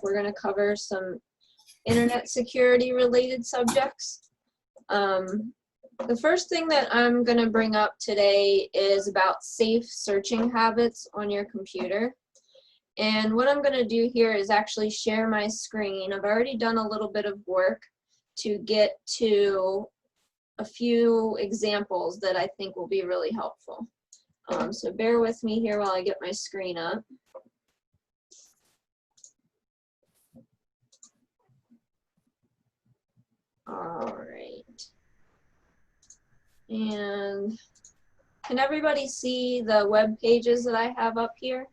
We're going to cover some internet security related subjects. The first thing that I'm going to bring up today is about safe searching habits on your computer. And what I'm going to do here is actually share my screen. I've already done a little bit of work to get to a few examples that I think will be really helpful. So bear with me here while I get my screen up. All right. And can everybody see the web pages that I have up here?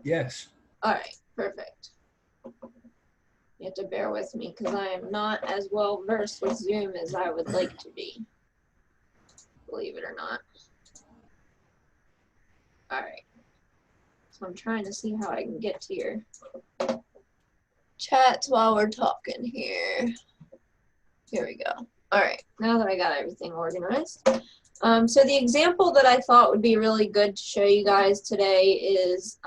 Yes. All right, perfect. You have to bear with me because I am not as well versed with Zoom as I would like to be, believe it or not. All right, so I'm trying to see how I can get to your chats while we're talking here. Here we go. All right, now that I got everything organized. So the example that I thought would be really good to show you guys today is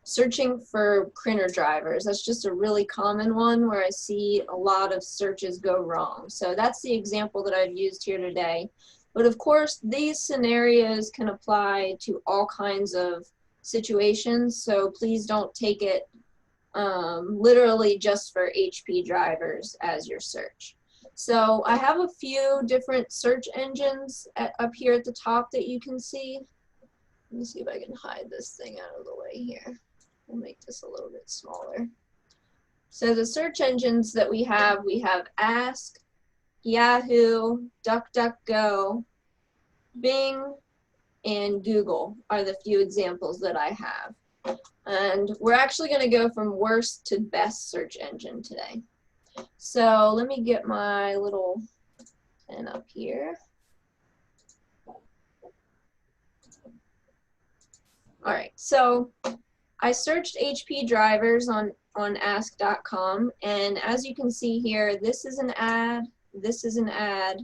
searching for printer drivers. That's just a really common one where I see a lot of searches go wrong. So that's the example that I've used here today. But of course, these scenarios can apply to all kinds of situations, so please don't take it literally just for HP drivers as your search. So I have a few different search engines up here at the top that you can see. Let me see if I can hide this thing out of the way here. We'll make this a little bit smaller. So the search engines that we have Ask, Yahoo, Duckduckgo, Bing, and Google are the few examples that I have. And we're actually going to go from worst to best search engine today. So let me get my little pen up here. All right, so I searched HP drivers on ask.com, and as you can see here, this is an ad, this is an ad,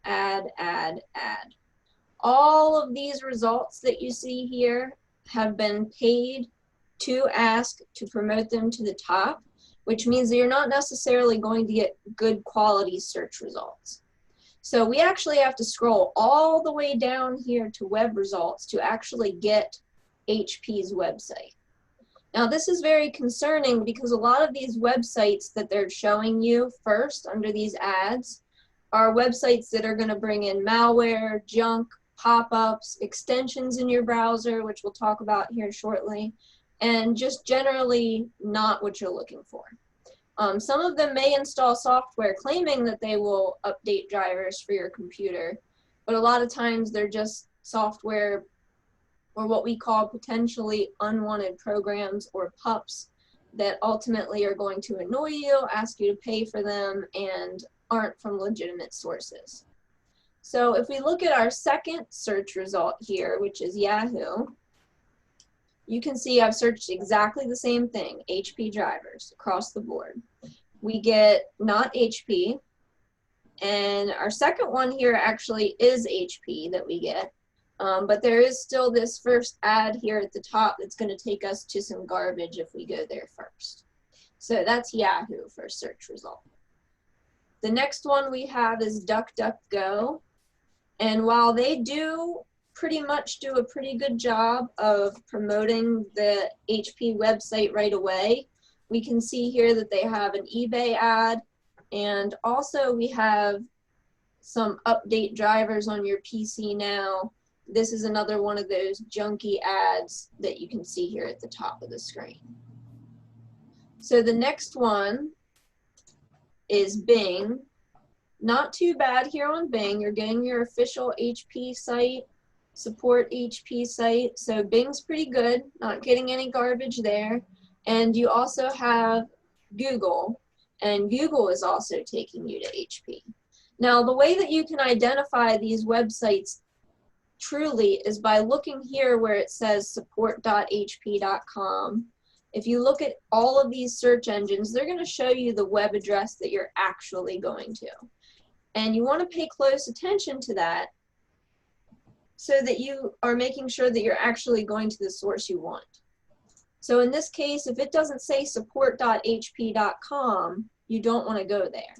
ad. All of these results that you see here have been paid to Ask to promote them to the top, which means that you're not necessarily going to get good quality search results. So we actually have to scroll all the way down here to web results to actually get HP's website. Now this is very concerning because a lot of these websites that they're showing you first under these ads are websites that are going to bring in malware, junk, pop-ups, extensions in your browser, which we'll talk about here shortly, and just generally not what you're looking for. Some of them may install software claiming that they will update drivers for your computer, but a lot of times they're just software or what we call potentially unwanted programs or pups that ultimately are going to annoy you, ask you to pay for them, and aren't from legitimate sources. So if we look at our second search result here, which is Yahoo, you can see I've searched exactly the same thing, HP drivers, across the board. We get not HP, and our second one here actually is HP that we get, but there is still this first ad here at the top that's going to take us to some garbage if we go there first. So that's Yahoo for search result. The next one we have is Duckduckgo, and while they do pretty much do a pretty good job of promoting the HP website right away, we can see here that they have an eBay ad, and also we have some update drivers on your PC now. This is another one of those junky ads that you can see here at the top of the screen. So the next one is Bing. Not too bad here on Bing. You're getting your official HP site, support HP site. So Bing's pretty good, not getting any garbage there. And you also have Google, and Google is also taking you to HP. Now, the way that you can identify these websites truly is by looking here where it says support.hp.com. If you look at all of these search engines, they're going to show you the web address that you're actually going to. And you want to pay close attention to that so that you are making sure that you're actually going to the source you want. So in this case, if it doesn't say support.hp.com, you don't want to go there.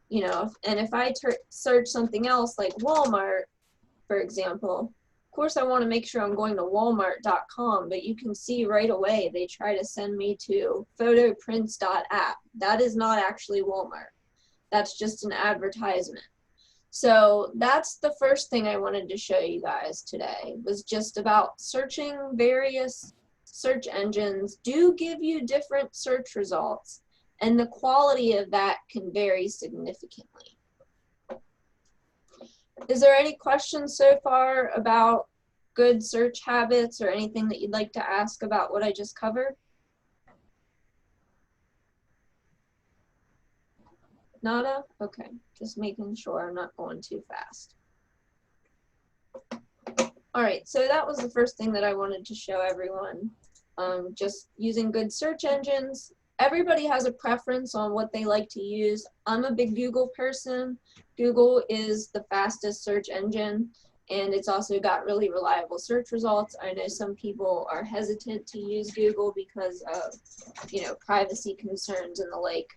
You know, and if I search something else like Walmart, for example, of course I want to make sure I'm going to walmart.com, but you can see right away they try to send me to photoprints.app. That is not actually Walmart. That's just an advertisement. So that's the first thing I wanted to show you guys today, was just about searching. Various search engines do give you different search results, and the quality of that can vary significantly. Is there any questions so far about good search habits or anything that you'd like to ask about what I just covered? Nada? Okay, just making sure I'm not going too fast. All right, so that was the first thing that I wanted to show everyone. Just using good search engines. Everybody has a preference on what they like to use. I'm a big Google person. Google is the fastest search engine, and it's also got really reliable search results. I know some people are hesitant to use Google because of, you know, privacy concerns and the like.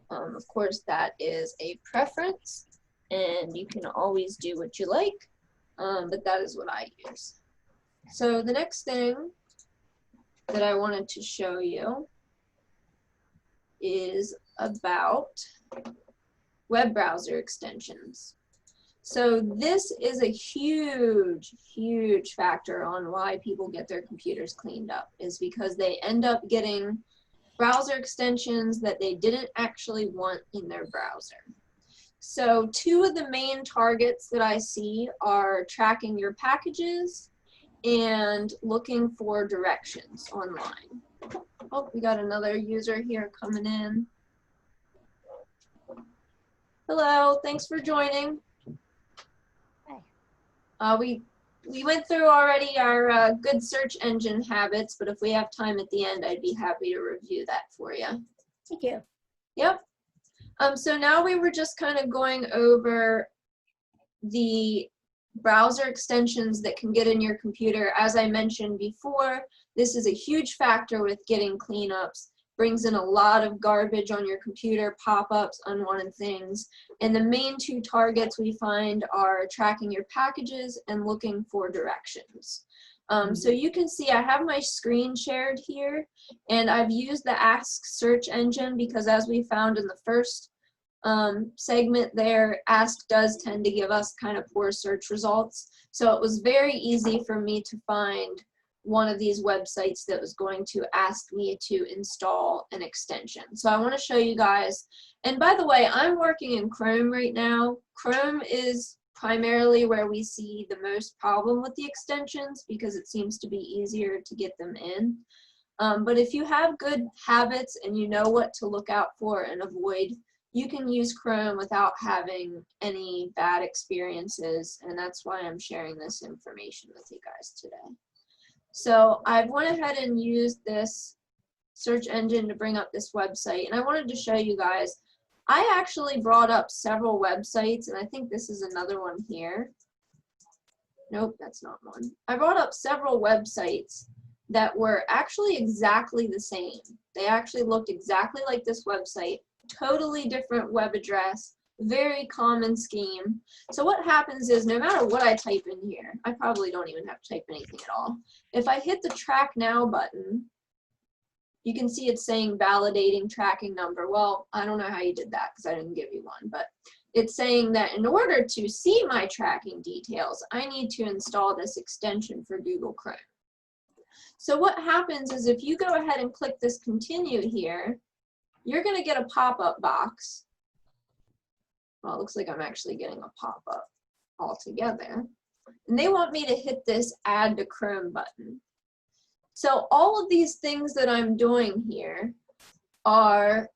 Of course, that is a preference, and you can always do what you like, but that is what I use. So the next thing that I wanted to show you is about web browser extensions. So this is a huge, huge factor on why people get their computers cleaned up, is because they end up getting browser extensions that they didn't actually want in their browser. So two of the main targets that I see are tracking your packages and looking for directions online. Oh, we got another user here coming in. Hello, thanks for joining. Hi. We went through already our good search engine habits, but if we have time at the end, I'd be happy to review that for you. Thank you. Yep. So now we were just kind of going over the browser extensions that can get in your computer. As I mentioned before, this is a huge factor with getting cleanups. Brings in a lot of garbage on your computer, pop-ups, unwanted things. And the main two targets we find are tracking your packages and looking for directions. So you can see I have my screen shared here, and I've used the Ask search engine because, as we found in the first segment there, Ask does tend to give us kind of poor search results. So it was very easy for me to find one of these websites that was going to ask me to install an extension. So I want to show you guys, and by the way, I'm working in Chrome right now. Chrome is primarily where we see the most problem with the extensions because it seems to be easier to get them in. But if you have good habits and you know what to look out for and avoid, you can use Chrome without having any bad experiences, and that's why I'm sharing this information with you guys today. So I went ahead and used this search engine to bring up this website, and I wanted to show you guys, I actually brought up several websites, and I think this is another one here. Nope, that's not one. I brought up several websites that were actually exactly the same. They actually looked exactly like this website, totally different web address, very common scheme. So what happens is, no matter what I type in here, I probably don't even have to type anything at all. If I hit the track now button, you can see it's saying validating tracking number. Well, I don't know how you did that because I didn't give you one, but it's saying that in order to see my tracking details, I need to install this extension for Google Chrome. So what happens is, if you go ahead and click this continue here, you're going to get a pop-up box. Well, it looks like I'm actually getting a pop-up altogether. And they want me to hit this Add to Chrome button. So all of these things that I'm doing here are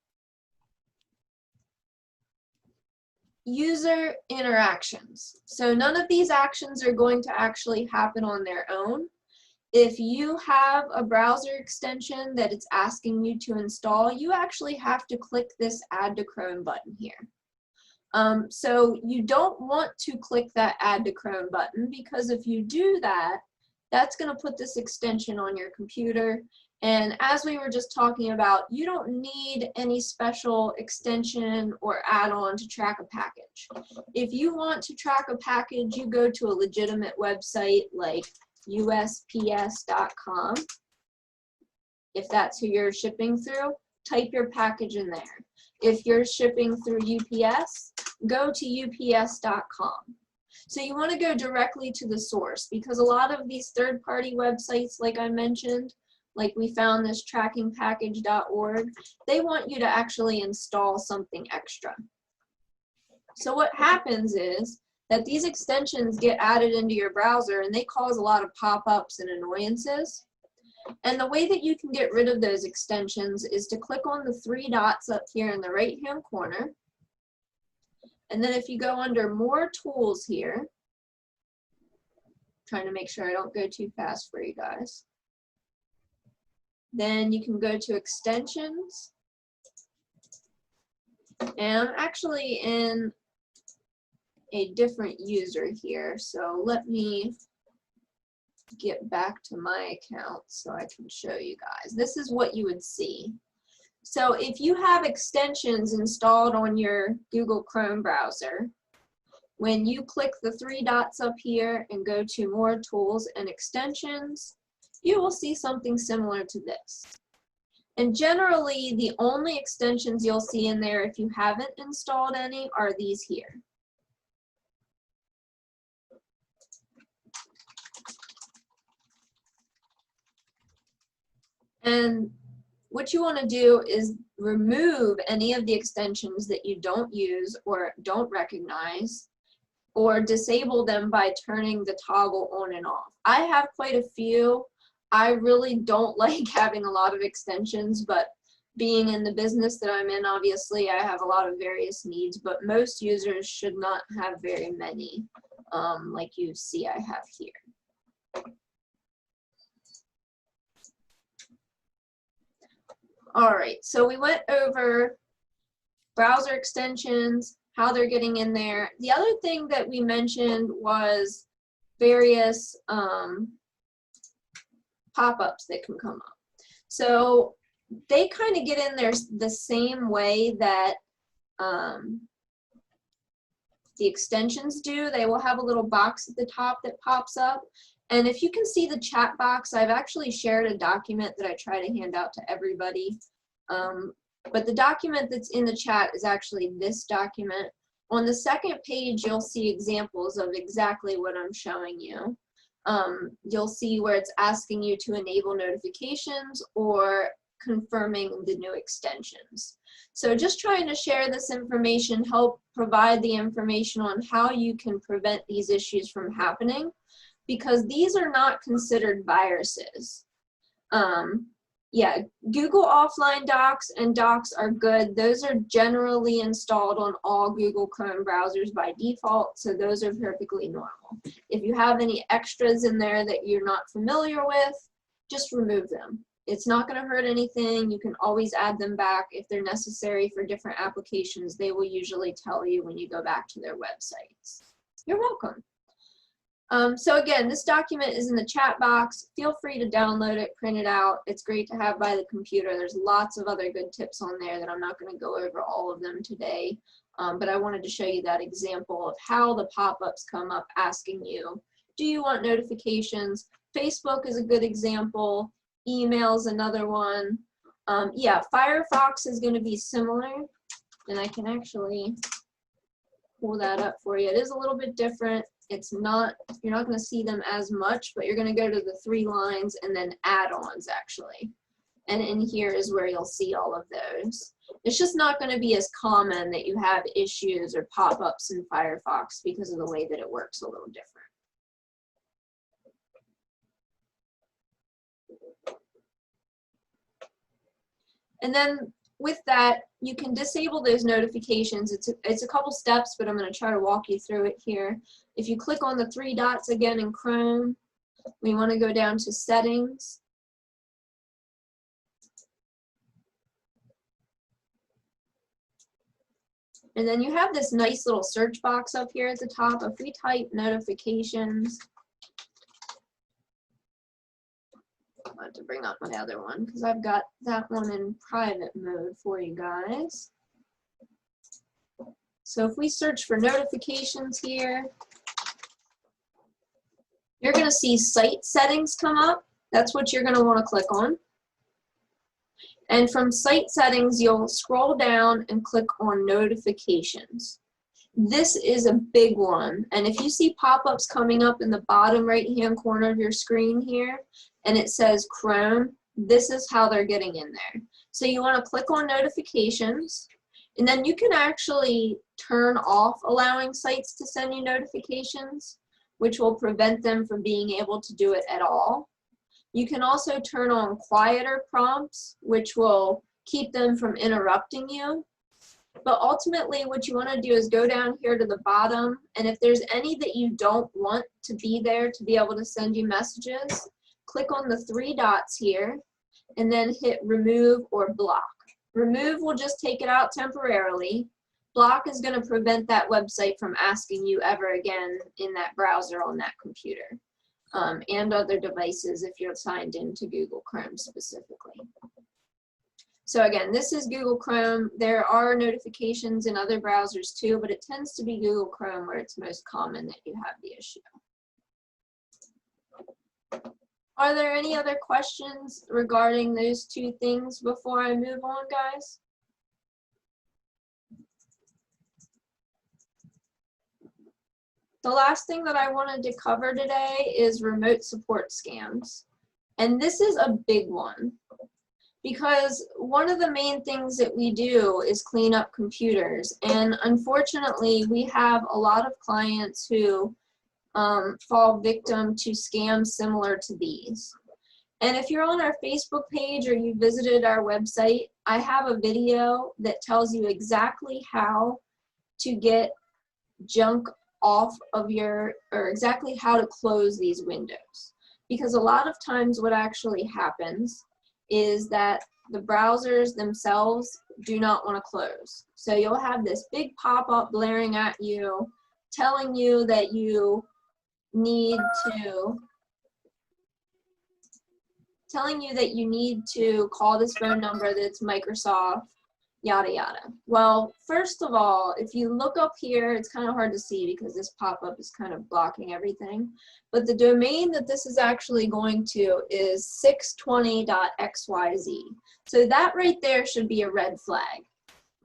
user interactions. So none of these actions are going to actually happen on their own. If you have a browser extension that it's asking you to install, you actually have to click this Add to Chrome button here. So you don't want to click that Add to Chrome button, because if you do that, that's going to put this extension on your computer. And as we were just talking about, you don't need any special extension or add-on to track a package. If you want to track a package, you go to a legitimate website like USPS.com. If that's who you're shipping through, type your package in there. If you're shipping through UPS, go to UPS.com. So you want to go directly to the source, because a lot of these third-party websites, like I mentioned, like we found this trackingpackage.org, they want you to actually install something extra. So what happens is that these extensions get added into your browser and they cause a lot of pop-ups and annoyances. And the way that you can get rid of those extensions is to click on the 3 dots up here in the right-hand corner. And then if you go under More Tools here, trying to make sure I don't go too fast for you guys, then you can go to Extensions. And I'm actually in a different user here, so let me get back to my account so I can show you guys. This is what you would see. So if you have extensions installed on your Google Chrome browser, when you click the 3 dots up here and go to More Tools and Extensions, you will see something similar to this. And generally, the only extensions you'll see in there, if you haven't installed any, are these here. And what you want to do is remove any of the extensions that you don't use or don't recognize, or disable them by turning the toggle on and off. I have quite a few. I really don't like having a lot of extensions, but being in the business that I'm in, obviously I have a lot of various needs, but most users should not have very many, like you see I have here. All right, so we went over browser extensions, how they're getting in there. The other thing that we mentioned was various pop-ups that can come up. So they kind of get in there the same way that the extensions do. They will have a little box at the top that pops up. And if you can see the chat box, I've actually shared a document that I try to hand out to everybody. But the document that's in the chat is actually this document. On the second page, you'll see examples of exactly what I'm showing you. You'll see where it's asking you to enable notifications or confirming the new extensions. So just trying to share this information, help provide the information on how you can prevent these issues from happening, because these are not considered viruses. Yeah, Google offline docs and docs are good. Those are generally installed on all Google Chrome browsers by default, so those are perfectly normal. If you have any extras in there that you're not familiar with, just remove them. It's not going to hurt anything. You can always add them back if they're necessary for different applications. They will usually tell you when you go back to their websites. You're welcome. So again, this document is in the chat box. Feel free to download it, print it out. It's great to have by the computer. There's lots of other good tips on there that I'm not going to go over all of them today. But I wanted to show you that example of how the pop-ups come up asking you, do you want notifications? Facebook is a good example. Email's another one. Yeah, Firefox is going to be similar. And I can actually pull that up for you. It is a little bit different. It's not, you're not going to see them as much, but you're going to go to the 3 lines and then add-ons actually. And in here is where you'll see all of those. It's just not going to be as common that you have issues or pop-ups in Firefox because of the way that it works a little different. And then with that, you can disable those notifications. It's a couple steps, but I'm going to try to walk you through it here. If you click on the 3 dots again in Chrome, we want to go down to Settings. And then you have this nice little search box up here at the top. If we type notifications, I have to bring up my other one because I've got that one in private mode for you guys. So if we search for notifications here, you're going to see site settings come up. That's what you're going to want to click on. And from site settings, you'll scroll down and click on notifications. This is a big one. And if you see pop-ups coming up in the bottom right-hand corner of your screen here, and it says Chrome, this is how they're getting in there. So you want to click on notifications, and then you can actually turn off allowing sites to send you notifications, which will prevent them from being able to do it at all. You can also turn on quieter prompts, which will keep them from interrupting you. But ultimately, what you want to do is go down here to the bottom, and if there's any that you don't want to be there to be able to send you messages, click on the 3 dots here, and then hit remove or block. Remove will just take it out temporarily. Block is going to prevent that website from asking you ever again in that browser on that computer. And other devices if you're signed into Google Chrome specifically. So again, this is Google Chrome. There are notifications in other browsers too, but it tends to be Google Chrome where it's most common that you have the issue. Are there any other questions regarding those two things before I move on, guys? The last thing that I wanted to cover today is remote support scams. And this is a big one because one of the main things that we do is clean up computers. And unfortunately, we have a lot of clients who fall victim to scams similar to these. And if you're on our Facebook page or you visited our website, I have a video that tells you exactly how to get junk off of your, or exactly how to close these windows. Because a lot of times what actually happens is that the browsers themselves do not want to close. So you'll have this big pop-up blaring at you, telling you that you need to call this phone number that's Microsoft, yada yada. Well, first of all, if you look up here, it's kind of hard to see because this pop-up is kind of blocking everything. But the domain that this is actually going to is 620.xyz. So that right there should be a red flag.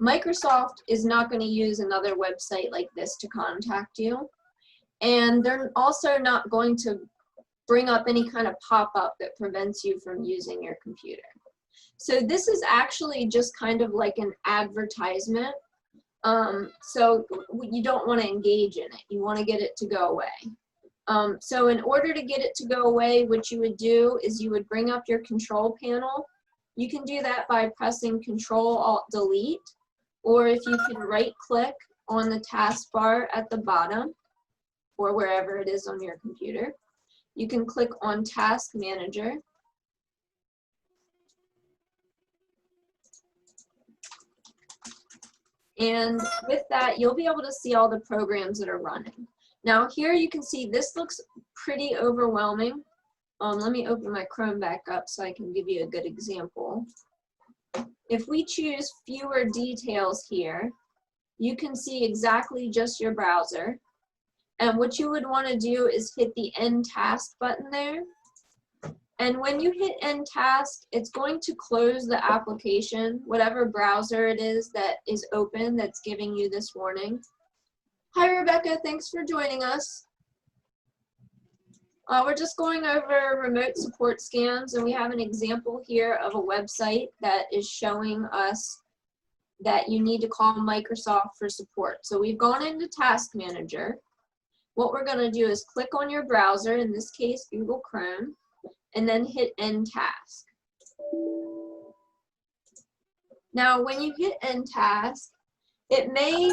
Microsoft is not going to use another website like this to contact you. And they're also not going to bring up any kind of pop-up that prevents you from using your computer. So this is actually just kind of like an advertisement. So you don't want to engage in it. You want to get it to go away. So in order to get it to go away, what you would do is you would bring up your control panel. You can do that by pressing Control-Alt-Delete, or if you can right-click on the taskbar at the bottom, or wherever it is on your computer. You can click on Task Manager. And with that, you'll be able to see all the programs that are running. Now here you can see this looks pretty overwhelming. Let me open my Chrome back up so I can give you a good example. If we choose fewer details here, you can see exactly just your browser. And what you would want to do is hit the End Task button there. And when you hit End Task, it's going to close the application, whatever browser it is that is open that's giving you this warning. Hi, Rebecca. Thanks for joining us. We're just going over remote support scams, and we have an example here of a website that is showing us that you need to call Microsoft for support. So we've gone into Task Manager. What we're going to do is click on your browser, in this case Google Chrome, and then hit End Task. Now when you hit End Task, it may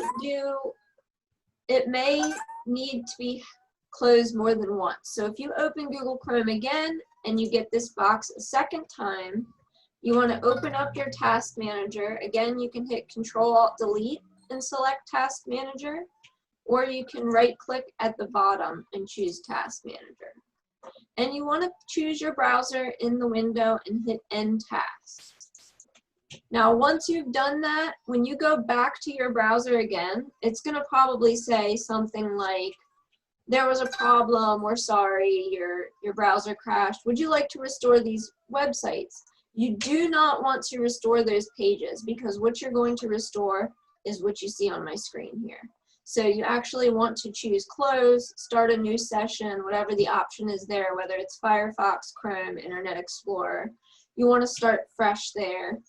need to be closed more than once. So if you open Google Chrome again and you get this box a second time, you want to open up your Task Manager. Again, you can hit Control-Alt-Delete, and select Task Manager, or you can right-click at the bottom and choose Task Manager. And you want to choose your browser in the window and hit End Task. Now, once you've done that, when you go back to your browser again, it's going to probably say something like, there was a problem, we're sorry, your browser crashed. Would you like to restore these websites? You do not want to restore those pages, because what you're going to restore is what you see on my screen here. So you actually want to choose close, start a new session, whatever the option is there, whether it's Firefox, Chrome, Internet Explorer. You want to start fresh there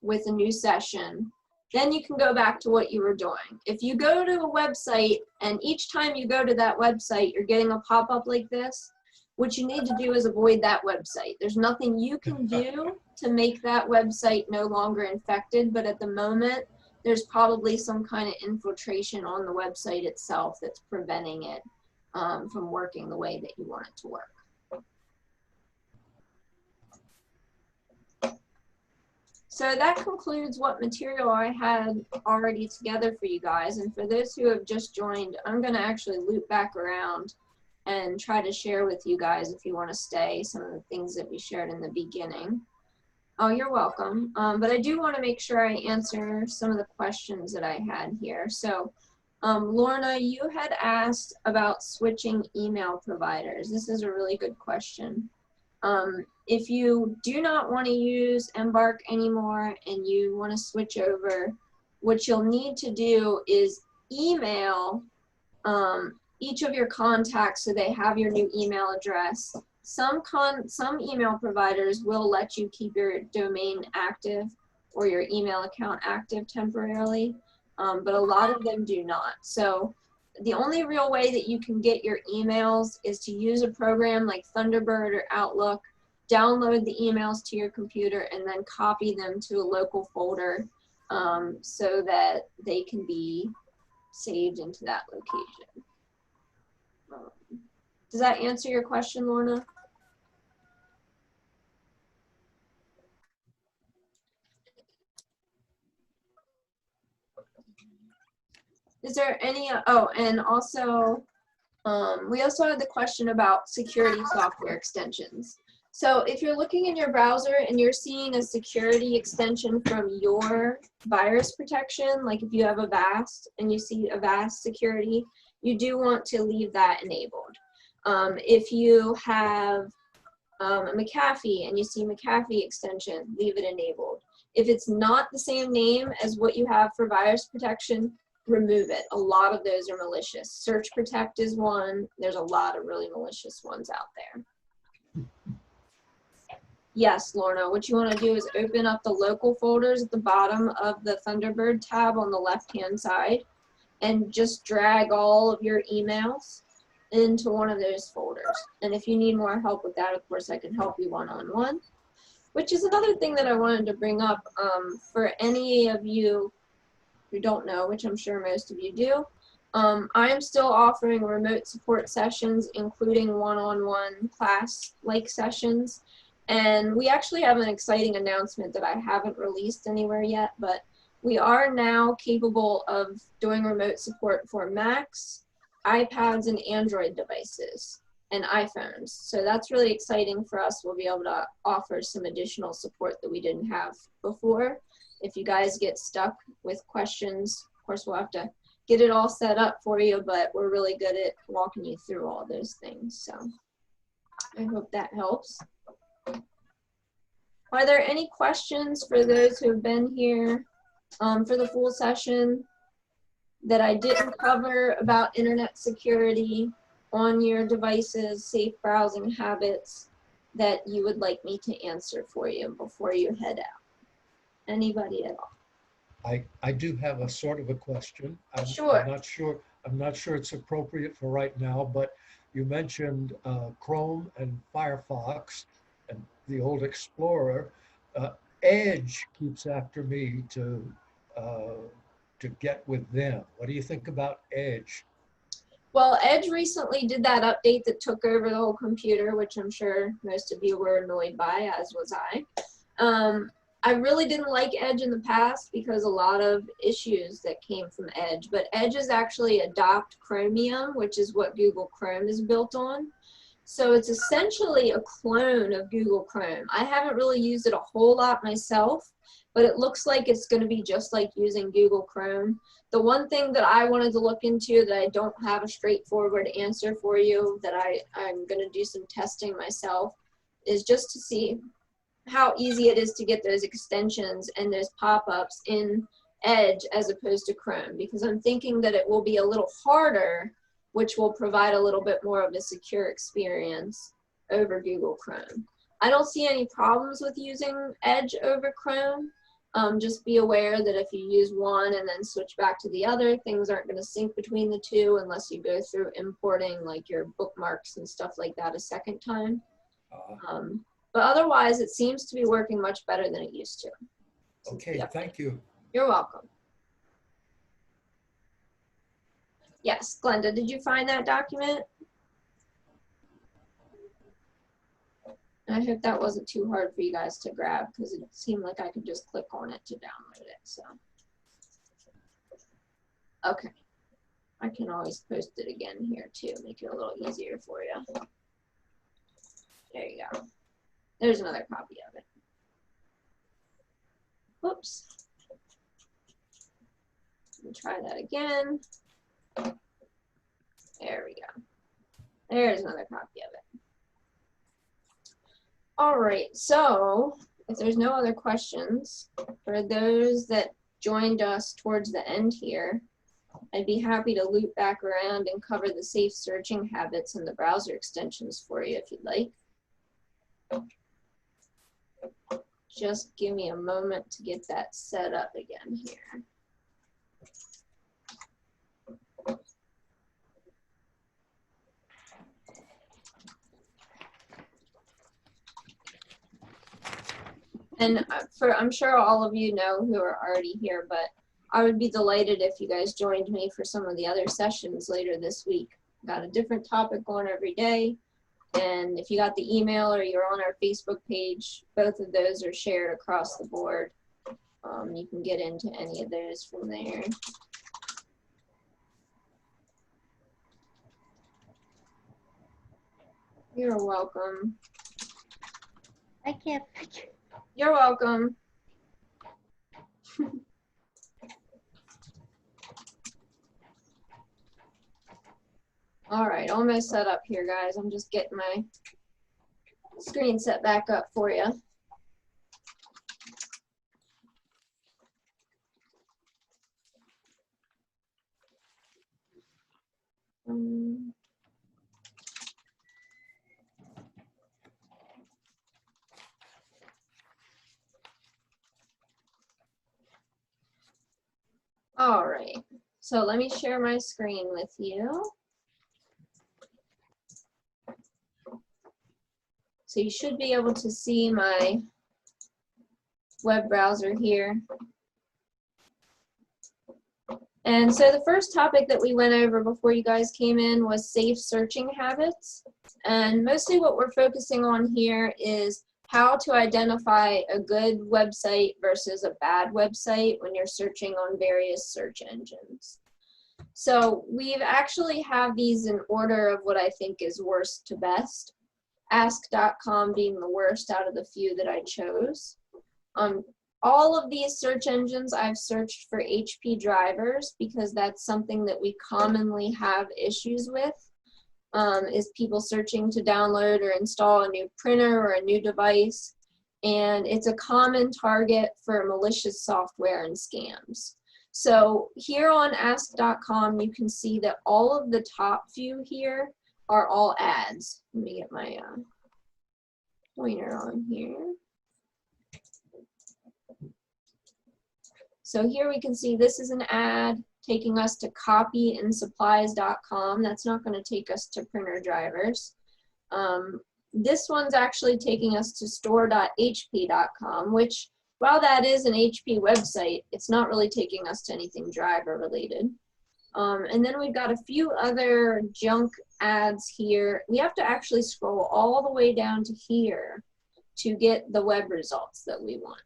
with a new session. Then you can go back to what you were doing. If you go to a website and each time you go to that website, you're getting a pop-up like this, what you need to do is avoid that website. There's nothing you can do to make that website no longer infected, but at the moment, there's probably some kind of infiltration on the website itself that's preventing it from working the way that you want it to work. So that concludes what material I had already together for you guys. And for those who have just joined, I'm going to actually loop back around and try to share with you guys, if you want to stay, some of the things that we shared in the beginning. Oh, you're welcome. But I do want to make sure I answer some of the questions that I had here. So Lorna, you had asked about switching email providers. This is a really good question. If you do not want to use Embark anymore and you want to switch over, what you'll need to do is email each of your contacts so they have your new email address. Some email providers will let you keep your domain active or your email account active temporarily, but a lot of them do not. So the only real way that you can get your emails is to use a program like Thunderbird or Outlook, download the emails to your computer, and then copy them to a local folder so that they can be saved into that location. Does that answer your question, Lorna? Is there any, oh, and also, we also had the question about security software extensions. So if you're looking in your browser and you're seeing a security extension from your virus protection, like if you have Avast and you see Avast security, you do want to leave that enabled. If you have a McAfee and you see McAfee extension, leave it enabled. If it's not the same name as what you have for virus protection, remove it. A lot of those are malicious. Search Protect is one. There's a lot of really malicious ones out there. Yes, Lorna, what you want to do is open up the local folders at the bottom of the Thunderbird tab on the left-hand side and just drag all of your emails into one of those folders. And if you need more help with that, of course, I can help you one-on-one, which is another thing that I wanted to bring up for any of you who don't know, which I'm sure most of you do. I am still offering remote support sessions, including one-on-one class-like sessions. And we actually have an exciting announcement that I haven't released anywhere yet, but we are now capable of doing remote support for Macs, iPads, and Android devices, and iPhones. So that's really exciting for us. We'll be able to offer some additional support that we didn't have before. If you guys get stuck with questions, of course, we'll have to get it all set up for you, but we're really good at walking you through all those things. So I hope that helps. Are there any questions for those who have been here for the full session that I didn't cover about internet security on your devices, safe browsing habits, that you would like me to answer for you before you head out? Anybody at all? I do have a sort of a question. Sure. I'm not sure it's appropriate for right now, but you mentioned Chrome and Firefox and the old Explorer. Edge keeps after me to get with them. What do you think about Edge? Well, Edge recently did that update that took over the whole computer, which I'm sure most of you were annoyed by, as was I. I really didn't like Edge in the past because a lot of issues that came from Edge, but Edge is actually adopt Chromium, which is what Google Chrome is built on. So it's essentially a clone of Google Chrome. I haven't really used it a whole lot myself, but it looks like it's going to be just like using Google Chrome. The one thing that I wanted to look into that I don't have a straightforward answer for you, that I'm going to do some testing myself, is just to see how easy it is to get those extensions and those pop-ups in Edge as opposed to Chrome, because I'm thinking that it will be a little harder, which will provide a little bit more of a secure experience over Google Chrome. I don't see any problems with using Edge over Chrome. Just be aware that if you use one and then switch back to the other, things aren't going to sync between the two unless you go through importing like your bookmarks and stuff like that a second time. But otherwise, it seems to be working much better than it used to. Okay, thank you. You're welcome. Yes, Glenda, did you find that document? I hope that wasn't too hard for you guys to grab because it seemed like I could just click on it to download it. So, okay. I can always post it again here too, make it a little easier for you. There you go. There's another copy of it. Whoops. Let me try that again. There we go. There's another copy of it. All right, so if there's no other questions, for those that joined us towards the end here, I'd be happy to loop back around and cover the safe searching habits and the browser extensions for you if you'd like. Just give me a moment to get that set up again here. And I'm sure all of you know who are already here, but I would be delighted if you guys joined me for some of the other sessions later this week. Got a different topic going every day. And if you got the email or you're on our Facebook page, both of those are shared across the board. You can get into any of those from there. You're welcome. I can't. You're welcome. All right, almost set up here, guys. I'm just getting my screen set back up for you. All right, so let me share my screen with you. So you should be able to see my web browser here. And so the first topic that we went over before you guys came in was safe searching habits. And mostly what we're focusing on here is how to identify a good website versus a bad website when you're searching on various search engines. So we've actually have these in order of what I think is worst to best. Ask.com being the worst out of the few that I chose. All of these search engines I've searched for HP drivers because that's something that we commonly have issues with, is people searching to download or install a new printer or a new device. And it's a common target for malicious software and scams. So here on ask.com, you can see that all of the top few here are all ads. Let me get my pointer on here. So here we can see this is an ad taking us to copyandsupplies.com. That's not going to take us to printer drivers. This one's actually taking us to store.hp.com, which while that is an HP website, it's not really taking us to anything driver related. And then we've got a few other junk ads here. We have to actually scroll all the way down to here to get the web results that we want.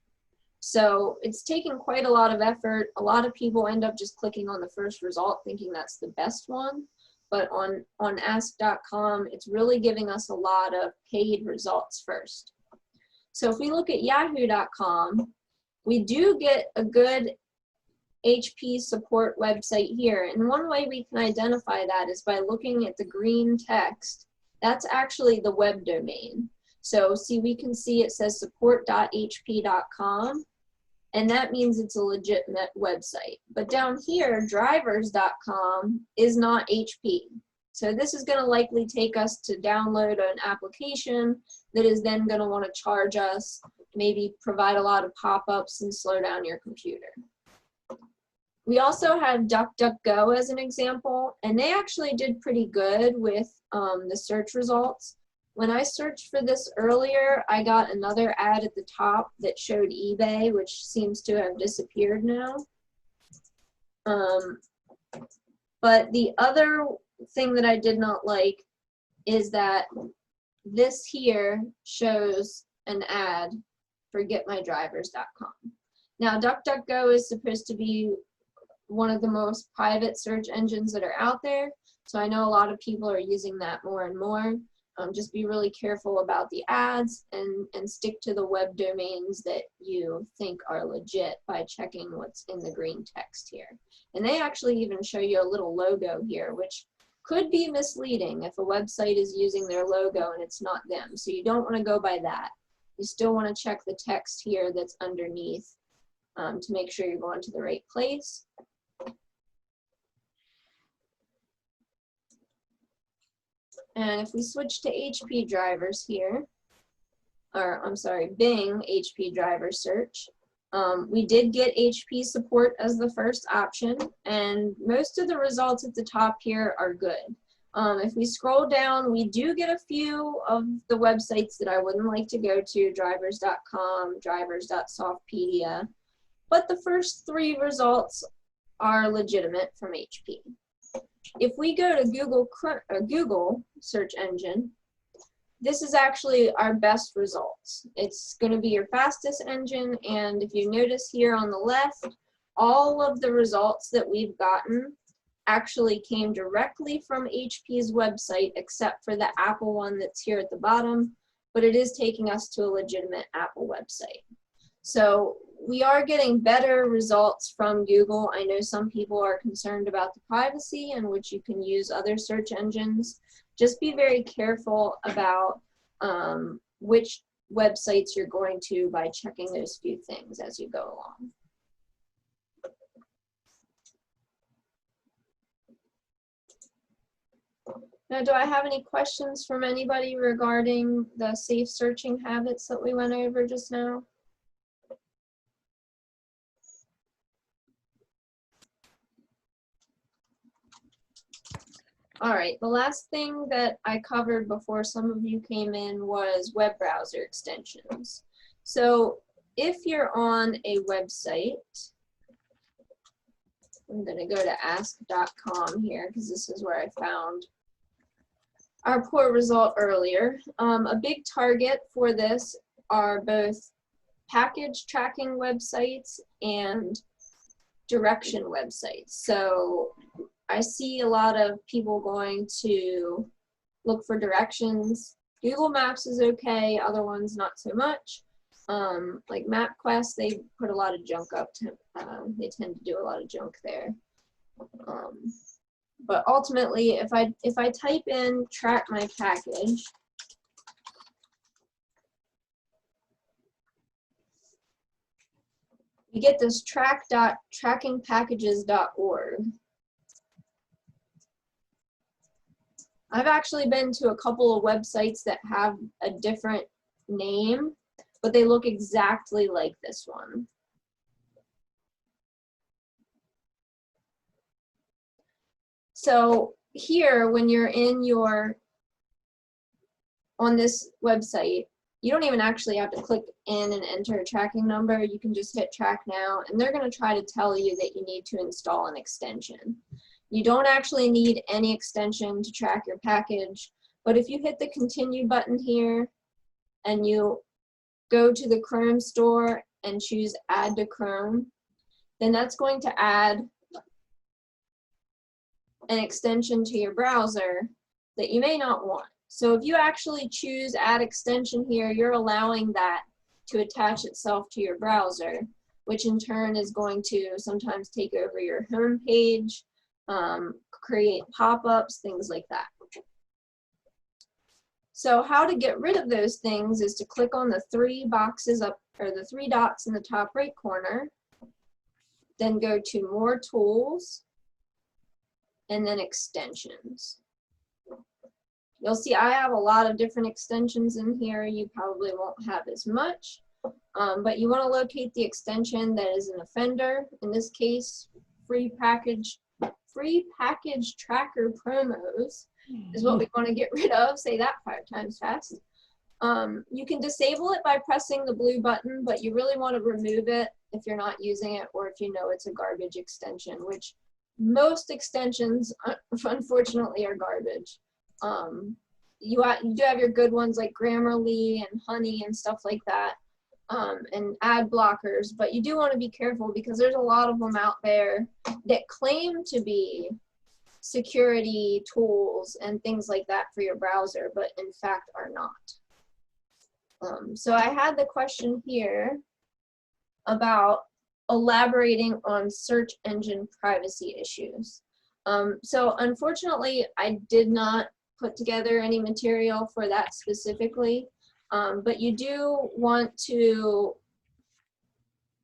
So it's taken quite a lot of effort. A lot of people end up just clicking on the first result thinking that's the best one. But on ask.com, it's really giving us a lot of paid results first. So if we look at yahoo.com, we do get a good HP support website here. And one way we can identify that is by looking at the green text. That's actually the web domain. So see, we can see it says support.hp.com, and that means it's a legitimate website. But down here, drivers.com is not HP. So this is going to likely take us to download an application that is then going to want to charge us, maybe provide a lot of pop-ups and slow down your computer. We also have Duckduckgo as an example, and they actually did pretty good with the search results. When I searched for this earlier, I got another ad at the top that showed eBay, which seems to have disappeared now. But the other thing that I did not like is that this here shows an ad for getmydrivers.com. Now, DuckDuckGo is supposed to be one of the most private search engines that are out there, so I know a lot of people are using that more and more. Just be really careful about the ads and stick to the web domains that you think are legit by checking what's in the green text here. And they actually even show you a little logo here, which could be misleading if a website is using their logo and it's not them. So you don't want to go by that. You still want to check the text here that's underneath to make sure you're going to the right place. And if we switch to HP drivers here, or I'm sorry, Bing HP driver search, we did get HP support as the first option, and most of the results at the top here are good. If we scroll down, we do get a few of the websites that I wouldn't like to go to, drivers.com, drivers.softpedia, but the first 3 results are legitimate from HP. If we go to Google search engine, this is actually our best results. It's going to be your fastest engine, and if you notice here on the left, all of the results that we've gotten actually came directly from HP's website, except for the Apple one that's here at the bottom, but it is taking us to a legitimate Apple website. So we are getting better results from Google. I know some people are concerned about the privacy in which you can use other search engines. Just be very careful about which websites you're going to by checking those few things as you go along. Now, do I have any questions from anybody regarding the safe searching habits that we went over just now? All right, the last thing that I covered before some of you came in was web browser extensions. So if you're on a website, I'm going to go to ask.com here because this is where I found our poor result earlier. A big target for this are both package tracking websites and direction websites. So I see a lot of people going to look for directions. Google Maps is okay, other ones not so much. Like MapQuest, they put a lot of junk up. They tend to do a lot of junk there. But ultimately, if I type in track my package, you get this trackingpackages.org. I've actually been to a couple of websites that have a different name, but they look exactly like this one. So here, when you're on this website, you don't even actually have to click in and enter a tracking number. You can just hit track now, and they're going to try to tell you that you need to install an extension. You don't actually need any extension to track your package, but if you hit the continue button here and you go to the Chrome store and choose Add to Chrome, then that's going to add an extension to your browser that you may not want. So if you actually choose Add Extension here, you're allowing that to attach itself to your browser, which in turn is going to sometimes take over your home page, create pop-ups, things like that. So how to get rid of those things is to click on the three boxes up, or the three dots in the top right corner, then go to More Tools, and then Extensions. You'll see I have a lot of different extensions in here. You probably won't have as much, but you want to locate the extension that is an offender. In this case, free package tracker promos is what we want to get rid of. Say that 5 times fast. You can disable it by pressing the blue button, but you really want to remove it if you're not using it, or if you know it's a garbage extension, which most extensions unfortunately are garbage. You do have your good ones like Grammarly and Honey and stuff like that, and ad blockers, but you do want to be careful because there's a lot of them out there that claim to be security tools and things like that for your browser, but in fact are not. So I had the question here about elaborating on search engine privacy issues. So unfortunately, I did not put together any material for that specifically, but you do want to,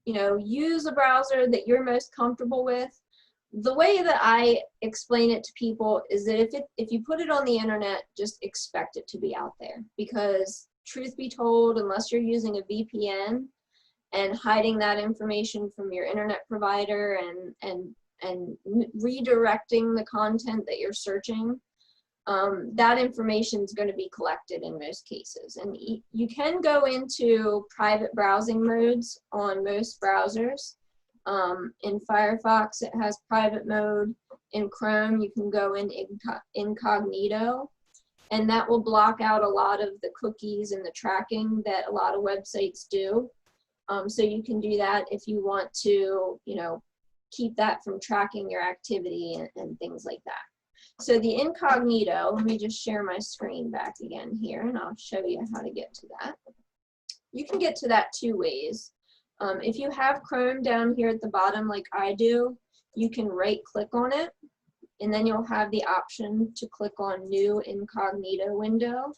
use a browser that you're most comfortable with. The way that I explain it to people is that if you put it on the internet, just expect it to be out there, because truth be told, unless you're using a VPN and hiding that information from your internet provider and redirecting the content that you're searching, that information is going to be collected in most cases. And you can go into private browsing modes on most browsers. In Firefox, it has private mode. In Chrome, you can go in Incognito, and that will block out a lot of the cookies and the tracking that a lot of websites do. So you can do that if you want to, keep that from tracking your activity and things like that. So the Incognito, let me just share my screen back again here, and I'll show you how to get to that. You can get to that 2 ways. If you have Chrome down here at the bottom like I do, you can right-click on it, and then you'll have the option to click on New Incognito Window.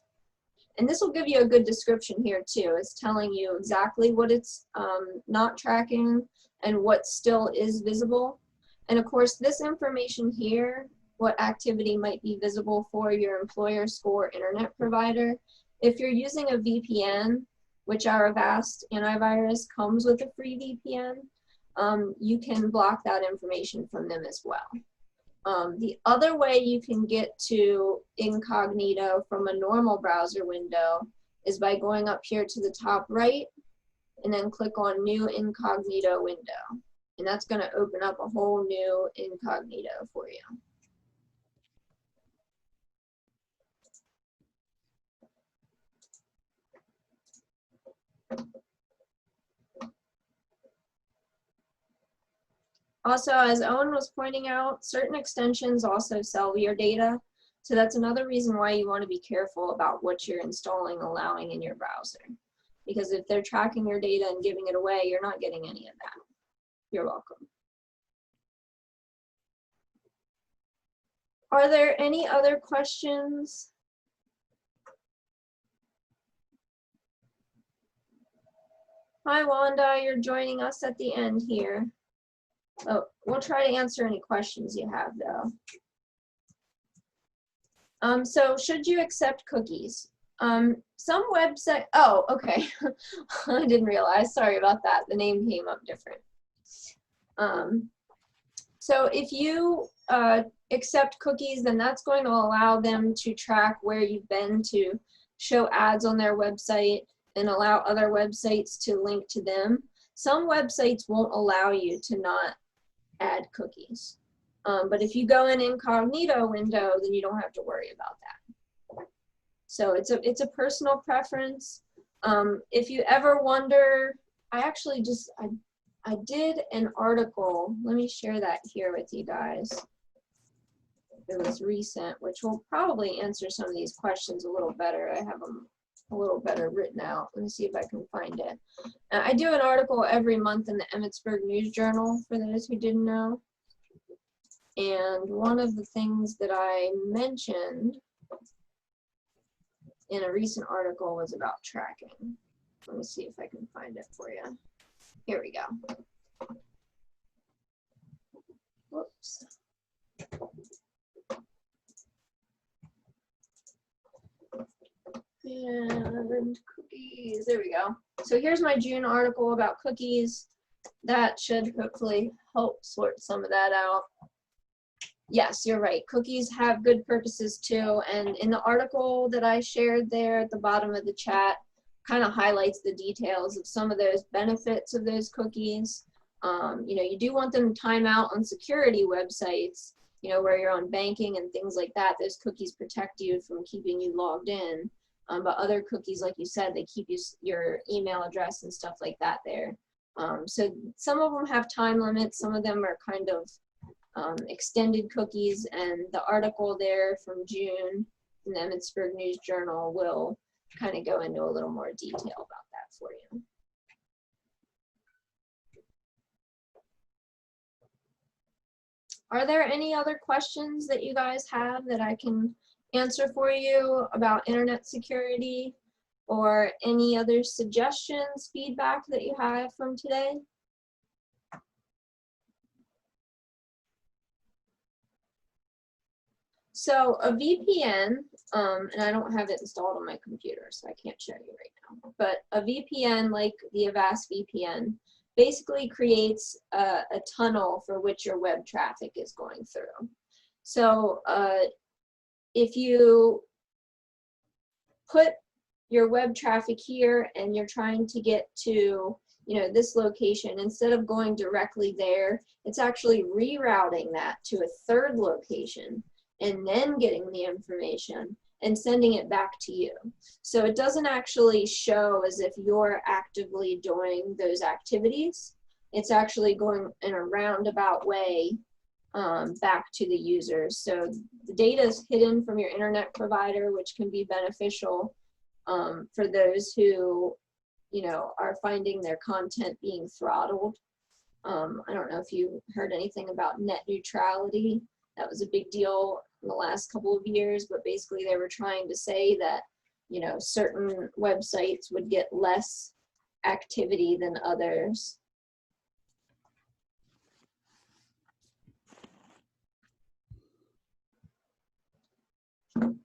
And this will give you a good description here too. It's telling you exactly what it's not tracking and what still is visible. And of course, this information here, what activity might be visible for your employer, school, or internet provider. If you're using a VPN, which our Avast antivirus comes with a free VPN, you can block that information from them as well. The other way you can get to Incognito from a normal browser window is by going up here to the top right and then click on New Incognito Window. And that's going to open up a whole new Incognito for you. Also, as Owen was pointing out, certain extensions also sell your data. So that's another reason why you want to be careful about what you're installing, allowing in your browser. Because if they're tracking your data and giving it away, you're not getting any of that. You're welcome. Are there any other questions? Hi, Wanda, you're joining us at the end here. Oh, we'll try to answer any questions you have, though. So should you accept cookies? Some website, oh, okay. I didn't realize, sorry about that. The name came up different. So if you accept cookies, then that's going to allow them to track where you've been, to show ads on their website and allow other websites to link to them. Some websites won't allow you to not add cookies. But if you go in Incognito window, then you don't have to worry about that. So it's a personal preference. If you ever wonder I actually I did an article. Let me share that here with you guys. It was recent, which will probably answer some of these questions a little better. I have them a little better written out. Let me see if I can find it. I do an article every month in the Emmitsburg News Journal, for those who didn't know. And one of the things that I mentioned in a recent article was about tracking. Let me see if I can find it for you. Here we go. Whoops. And cookies, there we go. So here's my June article about cookies. That should hopefully help sort some of that out. Yes, you're right. Cookies have good purposes too. And in the article that I shared there at the bottom of the chat, kind of highlights the details of some of those benefits of those cookies. You know, you do want them to time out on security websites, you know, where you're on banking and things like that. Those cookies protect you from keeping you logged in. But other cookies, like you said, they keep your email address and stuff like that there. So some of them have time limits. Some of them are kind of extended cookies, and the article there from June in the Emmitsburg News Journal will kind of go into a little more detail about that for you. Are there any other questions that you guys have that I can answer for you about internet security, or any other suggestions, feedback that you have from today? So a VPN, and I don't have it installed on my computer, so I can't show you right now, but a VPN like the Avast VPN basically creates a tunnel for which your web traffic is going through. So if you put your web traffic here and you're trying to get to, you know, this location, instead of going directly there, it's actually rerouting that to a third location and then getting the information and sending it back to you. So it doesn't actually show as if you're actively doing those activities. It's actually going in a roundabout way back to the users. So the data is hidden from your internet provider, which can be beneficial for those who, you know, are finding their content being throttled. I don't know if you heard anything about net neutrality. That was a big deal in the last couple of years, but basically they were trying to say that, you know, certain websites would get less activity than others.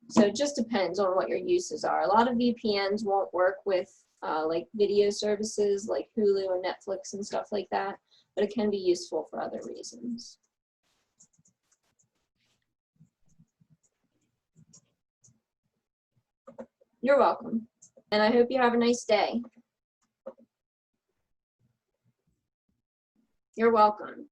So it just depends on what your uses are. A lot of VPNs won't work with like video services like Hulu and Netflix and stuff like that, but it can be useful for other reasons. You're welcome. And I hope you have a nice day. You're welcome.